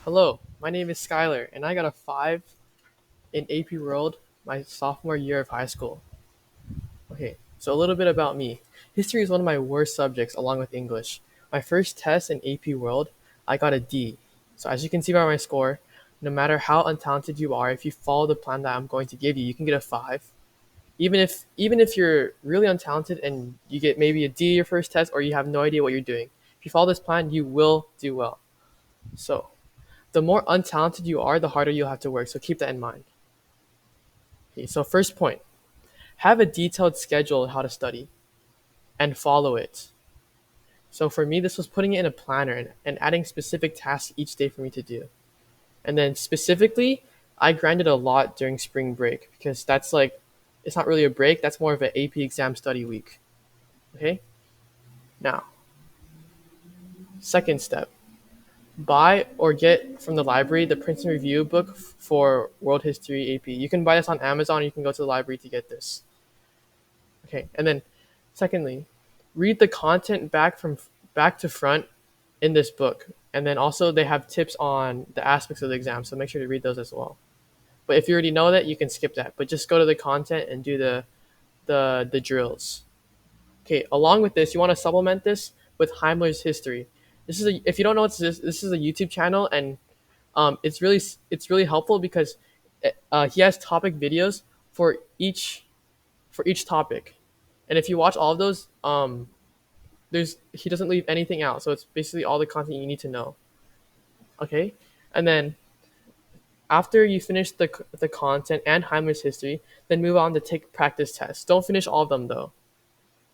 Hello, my name is Skylar, and I got a 5 in AP World my sophomore year of high school. Okay, so a little bit about me. History is one of my worst subjects along with English. My first test in AP World, I got a D. So as you can see by my score, no matter how untalented you are, if you follow the plan that I'm going to give you, you can get a 5. Even if you're really untalented and you get maybe a D your first test or you have no idea what you're doing, if you follow this plan, you will do well. So, the more untalented you are, the harder you'll have to work. So keep that in mind. Okay, so first point, have a detailed schedule on how to study and follow it. So for me, this was putting it in a planner and adding specific tasks each day for me to do. And then specifically, I grinded a lot during spring break because that's like, it's not really a break, that's more of an AP exam study week. Okay? Now, second step, buy or get from the library the Princeton Review book for World History AP. You can buy this on Amazon, you can go to the library to get this. Okay, and then secondly, read the content back to front in this book. And then also they have tips on the aspects of the exam, so make sure to read those as well. But if you already know that, you can skip that. But just go to the content and do the drills. Okay, along with this, you want to supplement this with Heimler's history. If you don't know what this is a YouTube channel, and it's really helpful because he has topic videos for each topic, and if you watch all of those, there's he doesn't leave anything out, so it's basically all the content you need to know. Okay, and then after you finish the content and Heimler's history, then move on to take practice tests. Don't finish all of them though,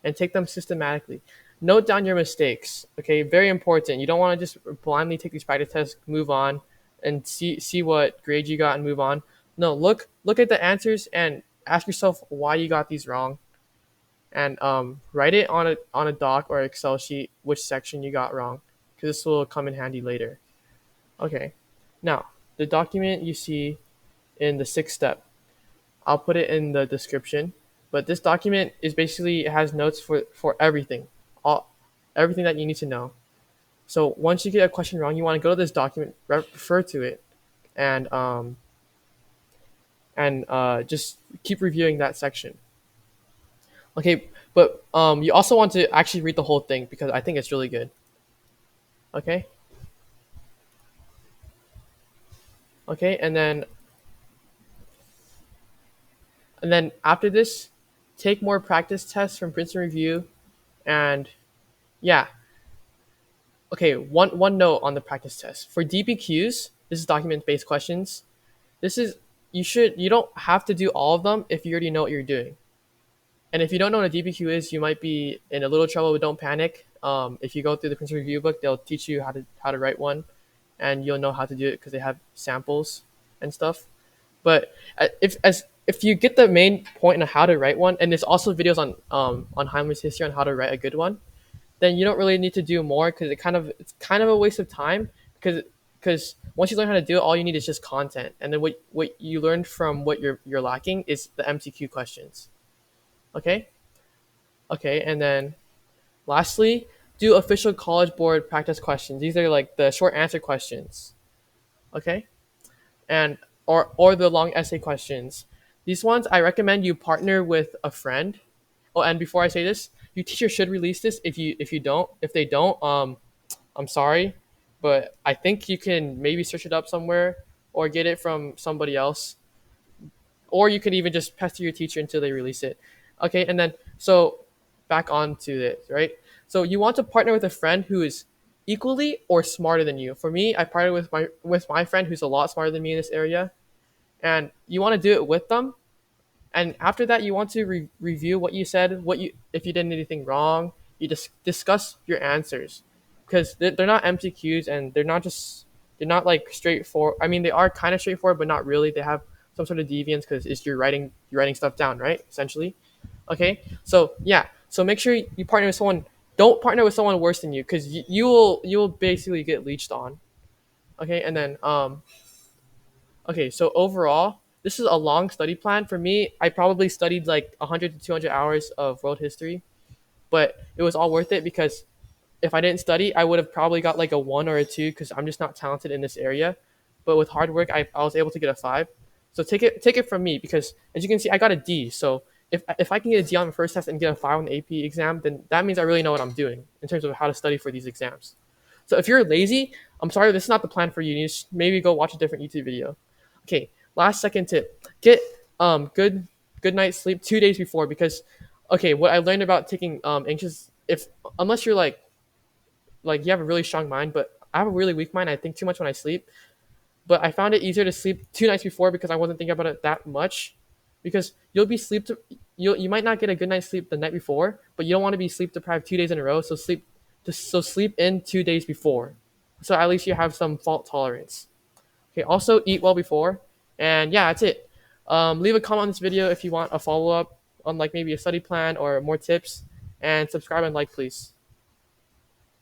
and take them systematically. Note down your mistakes. Okay, very important. You don't want to just blindly take these practice tests, move on, and see what grade you got and move on. No, look at the answers and ask yourself why you got these wrong, and write it on a doc or Excel sheet which section you got wrong, because this will come in handy later. Okay, now the document you see in the sixth step, I'll put it in the description. But this document is basically, it has notes for everything, all everything that you need to know. So once you get a question wrong, you want to go to this document, refer to it, and just keep reviewing that section. Okay, but you also want to actually read the whole thing because I think it's really good. Okay, okay, and then after this, take more practice tests from Princeton Review, and yeah, okay. One note on the practice test for DPQs. This is document based questions. This is you don't have to do all of them if you already know what you're doing. And if you don't know what a DPQ is, you might be in a little trouble. But don't panic. If you go through the Princeton Review book, they'll teach you how to write one, and you'll know how to do it because they have samples and stuff. But if you get the main point on how to write one, and there's also videos on Heimler's history on how to write a good one, then you don't really need to do more because it's kind of a waste of time because once you learn how to do it, all you need is just content, and then what you learned from what you're lacking is the MCQ questions. Okay, okay, and then lastly, do official College Board practice questions. These are like the short answer questions. Okay, and or the long essay questions. These ones I recommend you partner with a friend. Oh, and before I say this, your teacher should release this. If they don't, I'm sorry, but I think you can maybe search it up somewhere or get it from somebody else, or you can even just pester your teacher until they release it. Okay, and then so back on to this, right? So you want to partner with a friend who is equally or smarter than you. For me, I partnered with my friend who's a lot smarter than me in this area, and you want to do it with them. And after that, you want to review what you said, what you if you did anything wrong. You just discuss your answers because they're not MCQs, and they're not like straightforward. I mean, they are kind of straightforward, but not really. They have some sort of deviance because it's you're writing stuff down, right? Essentially. Okay. So yeah. So make sure you partner with someone. Don't partner with someone worse than you because you will basically get leached on. Okay. And then okay, so overall, this is a long study plan. For me, I probably studied like 100 to 200 hours of world history, but it was all worth it because if I didn't study, I would have probably got like a 1 or a 2 because I'm just not talented in this area. But with hard work, I was able to get a 5. So take it from me because as you can see, I got a D. So if I can get a D on the first test and get a 5 on the AP exam, then that means I really know what I'm doing in terms of how to study for these exams. So if you're lazy, I'm sorry, this is not the plan for you. You just maybe go watch a different YouTube video. Okay, last second tip: get good night's sleep 2 days before because okay, what I learned about taking anxious if unless you're like you have a really strong mind, but I have a really weak mind. I think too much when I sleep. But I found it easier to sleep 2 nights before because I wasn't thinking about it that much. Because you might not get a good night's sleep the night before, but you don't want to be sleep deprived 2 days in a row. So sleep in 2 days before, so at least you have some fault tolerance. Okay. Also eat well before, and yeah, that's it. Leave a comment on this video if you want a follow up on like maybe a study plan or more tips, and subscribe and like please.